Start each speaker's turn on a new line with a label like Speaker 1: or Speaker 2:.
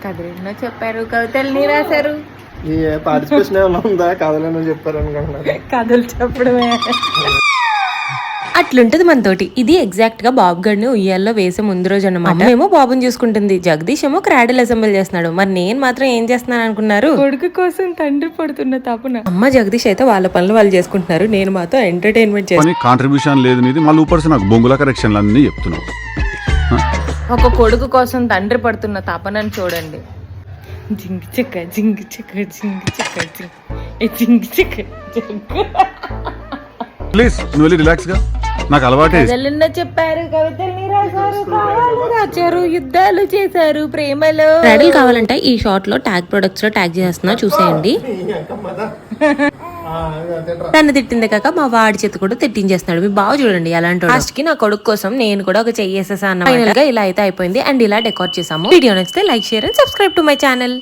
Speaker 1: కథలు చెప్పారు, కవితల్ని రాశారు.
Speaker 2: ఈ పార్టిసిపేషన్ ఏమైనా ఉందా? కథలను చెప్పారు అనుకుంటున్నారు.
Speaker 1: కథలు చెప్పడమే.
Speaker 3: అట్లుంటది మనతోటి. ఇది ఎగ్జాక్ట్ గా బాబు గడిని ఉయ్యాల్లో వేసే ముందు రోజు అన్నమాట. ఏమో బాబుని చూసుకుంటుంది, జగదీష్ ఏమో క్రాడిల్ అసెంబ్ల్ చేస్తున్నాడు. మరి నేను మాత్రం ఏం చేస్తున్నాను అనుకున్నారు?
Speaker 1: కొడుకు కోసం తండ్రి పడుతున్న తపన.
Speaker 3: అమ్మ జగదీష్ అయితే వాళ్ళ పనులు వాళ్ళు చేసుకుంటున్నారు, నేను మాత్రం ఎంటర్టైన్మెంట్ చేస్తాను.
Speaker 4: కాంట్రిబ్యూషన్ లేదు నీది, మళ్ళీ ఊపర్సి నాకు బొంగుల కరెక్షన్లు అన్ని చెప్తున్నావు.
Speaker 1: ఒక కొడుకు కోసం తండ్రి పడుతున్న తపనని చూడండి. జింగ్ చిక్క జింగ్ చిక్క జింగ్ చిక్క జింగ్ చిక్క జింగ్.
Speaker 4: ప్లీజ్ నువ్వు వెళ్ళి రిలాక్స్ గా, నాకు అలవాటే.
Speaker 1: కథలన్న చెప్పారు, కవితల్ని రాశారు, కావ్యాలు రాశారు, యుద్ధాలు చేశారు, ప్రేమలో.
Speaker 3: క్రాడిల్ కావాలంటే ఈ షార్ట్ లో ట్యాగ్ ప్రొడక్ట్స్ లో ట్యాగ్ చేస్తున్నా, చూసేయండి. తను తిట్టిందే కాక మా వాడి చేతి కూడా తిట్టించేస్తున్నాడు. మీ బావ చూడండి అలాంటి. లాస్ట్ కి నా కొడుకు కోసం నేను కూడా ఒక చెయ్యేసేసా అన్న. ఫైనల్ గా ఇలా అయితే అయిపోయింది అండ్ ఇలా డెకార్ చేసాము. వీడియో నచ్చితే like, share and subscribe to my channel.